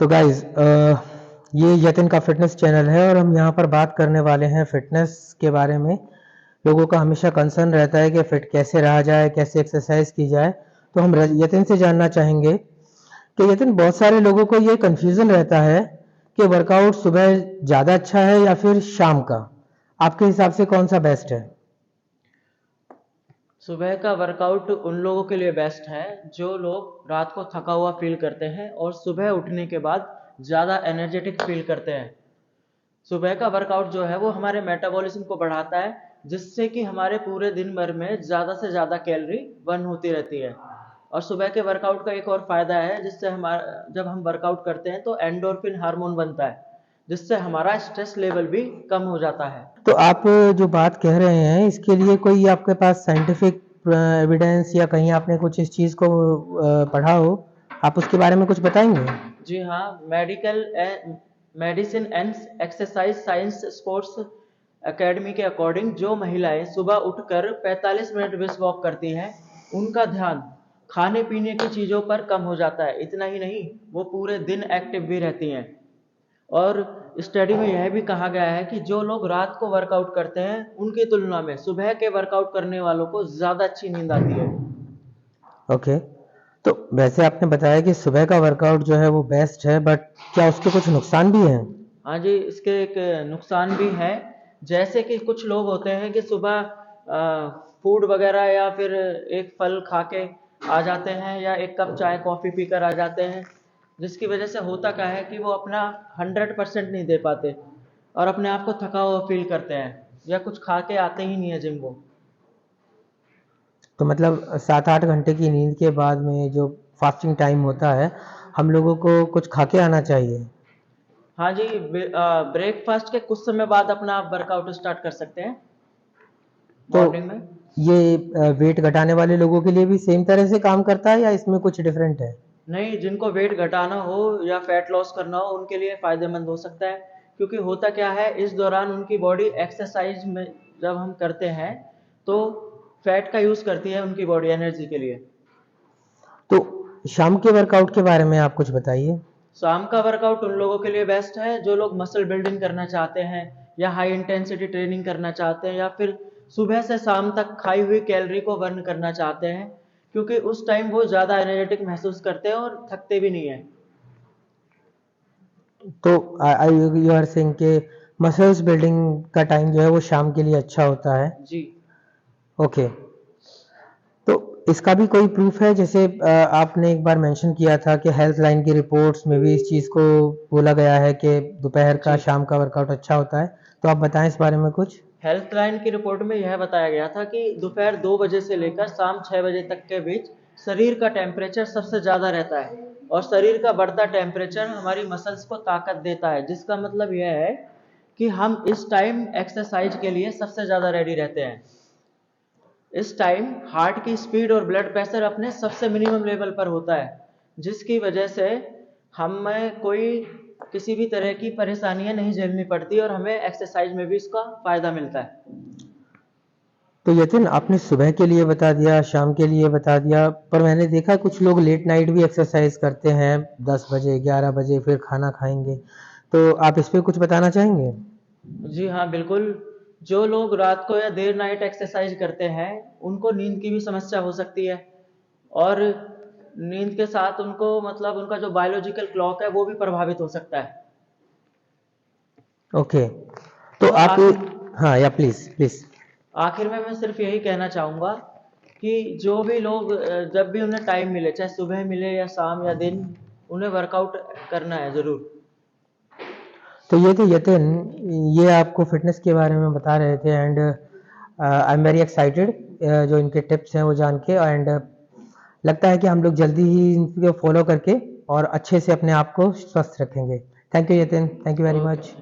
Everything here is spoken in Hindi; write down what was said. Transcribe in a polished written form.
तो गाइज ये यतिन का फिटनेस चैनल है और हम यहाँ पर बात करने वाले हैं फिटनेस के बारे में। लोगों का हमेशा कंसर्न रहता है कि फिट कैसे रहा जाए, कैसे एक्सरसाइज की जाए। तो हम यतिन से जानना चाहेंगे कि यतिन, बहुत सारे लोगों को ये कंफ्यूजन रहता है कि वर्कआउट सुबह ज़्यादा अच्छा है या फिर शाम का। आपके हिसाब से कौन सा बेस्ट है? सुबह का वर्कआउट उन लोगों के लिए बेस्ट है जो लोग रात को थका हुआ फील करते हैं और सुबह उठने के बाद ज़्यादा एनर्जेटिक फील करते हैं। सुबह का वर्कआउट जो है वो हमारे मेटाबॉलिज्म को बढ़ाता है, जिससे कि हमारे पूरे दिन भर में ज़्यादा से ज़्यादा कैलोरी बर्न होती रहती है। और सुबह के वर्कआउट का एक और फ़ायदा है, जिससे हमारा जब हम वर्कआउट करते हैं तो एंडोर्फिन हार्मोन बनता है, जिससे हमारा स्ट्रेस लेवल भी कम हो जाता है। तो आप जो बात कह रहे हैं, इसके लिए कोई आपके पास साइंटिफिक एविडेंस या कहीं आपने कुछ इस चीज़ को पढ़ा हो, आप उसके बारे में कुछ बताएंगे? जी हाँ, medicine and exercise science sports academy के अकॉर्डिंग जो महिलाएं सुबह उठकर 45 मिनट ब्रिस्क वॉक करती हैं, उनका ध्यान खाने पीने की चीज़ों पर कम हो जाता है। इतना ही नहीं, वो पूरे दिन एक्टिव भी रहती हैं। और स्टडी में यह भी कहा गया है कि जो लोग रात को वर्कआउट करते हैं उनकी तुलना में सुबह के वर्कआउट करने वालों को ज़्यादा अच्छी नींद आती है। ओके। तो वैसे आपने बताया कि सुबह का वर्कआउट जो है वो बेस्ट है, बट क्या उसके कुछ नुकसान भी हैं? हाँ जी, इसके एक नुकसान भी है। जैसे कि कुछ लोग होते हैं कि सुबह फूड वगैरह या फिर एक फल खा के आ जाते हैं या एक कप चाय कॉफ़ी पीकर आ जाते हैं, जिसकी वजह से होता क्या है कि वो अपना 100% नहीं दे पाते और अपने आप को थका हुआ फील करते हैं, या कुछ खा के आते ही नहीं है जिम वो। तो मतलब 7-8 घंटे की नींद के बाद में जो फास्टिंग टाइम होता है, हम लोगों को कुछ खा के आना चाहिए। हाँ जी, ब्रेकफास्ट के कुछ समय बाद अपना आप वर्कआउट स्टार्ट कर सकते हैं तो मॉर्निंग में। ये वेट घटाने वाले लोगों के लिए भी सेम तरह से काम करता है या इसमें कुछ डिफरेंट है? नहीं, जिनको वेट घटाना हो या फैट लॉस करना हो उनके लिए फ़ायदेमंद हो सकता है, क्योंकि होता क्या है, इस दौरान उनकी बॉडी एक्सरसाइज में जब हम करते हैं तो फैट का यूज़ करती है उनकी बॉडी एनर्जी के लिए। तो शाम के वर्कआउट के बारे में आप कुछ बताइए। शाम का वर्कआउट उन लोगों के लिए बेस्ट है जो लोग मसल बिल्डिंग करना चाहते हैं या हाई इंटेंसिटी ट्रेनिंग करना चाहते हैं, या फिर सुबह से शाम तक खाई हुई कैलोरी को बर्न करना चाहते हैं, क्योंकि उस टाइम वो ज़्यादा एनर्जेटिक महसूस करते हैं और थकते भी नहीं हैं। तो यू आर सेइंग के मसल्स बिल्डिंग का टाइम जो है वो शाम के लिए अच्छा होता है। जी ओके। तो इसका भी कोई प्रूफ है? जैसे आपने एक बार मेंशन किया था कि हेल्थ लाइन की रिपोर्ट्स में भी इस चीज़ को बोला गया है कि दोपहर का जी, शाम का वर्कआउट अच्छा होता है। तो आप बताएं इस बारे में कुछ। हेल्थ लाइन की रिपोर्ट में यह बताया गया था कि दोपहर 2 बजे से लेकर शाम 6 बजे तक के बीच शरीर का टेम्परेचर सबसे ज़्यादा रहता है, और शरीर का बढ़ता टेम्परेचर हमारी मसल्स को ताकत देता है, जिसका मतलब यह है कि हम इस टाइम एक्सरसाइज के लिए सबसे ज़्यादा रेडी रहते हैं। इस टाइम हार्ट की स्पीड और ब्लड प्रेशर अपने सबसे मिनिमम लेवल पर होता है, जिसकी वजह से हमें कोई किसी भी तरह की परेशानियां नहीं झेलनी पड़ती और हमें एक्सरसाइज में भी इसका फ़ायदा मिलता है। तो यतिन, आपने सुबह के लिए बता दिया, शाम के लिए बता दिया, पर मैंने देखा कुछ लोग लेट नाइट भी एक्सरसाइज करते हैं, 10 बजे 11 बजे फिर खाना खाएंगे। तो आप इस पे कुछ बताना चाहेंगे? जी हाँ, बिल्कुल। जो लोग रात को या देर नाइट एक्सरसाइज करते हैं उनको नींद की भी समस्या हो सकती है, और नींद के साथ उनको मतलब उनका जो बायोलॉजिकल क्लॉक है वो भी प्रभावित हो सकता है। ओके। तो तो आप, आखिर हाँ, या प्लीज प्लीज। आखिर में मैं सिर्फ यही कहना चाहूँगा कि जो भी लोग जब भी उन्हें टाइम मिले, चाहे सुबह मिले या शाम या दिन, उन्हें वर्कआउट करना है ज़रूर। तो ये थे यतिन, ये आपको फिटनेस के बारे में बता रहे थे and I am very excited जो इनके टिप्स हैं वो जान के, एंड लगता है कि हम लोग जल्दी ही इनको फॉलो करके और अच्छे से अपने आप को स्वस्थ रखेंगे। Thank you Yatin, thank you very okay, much.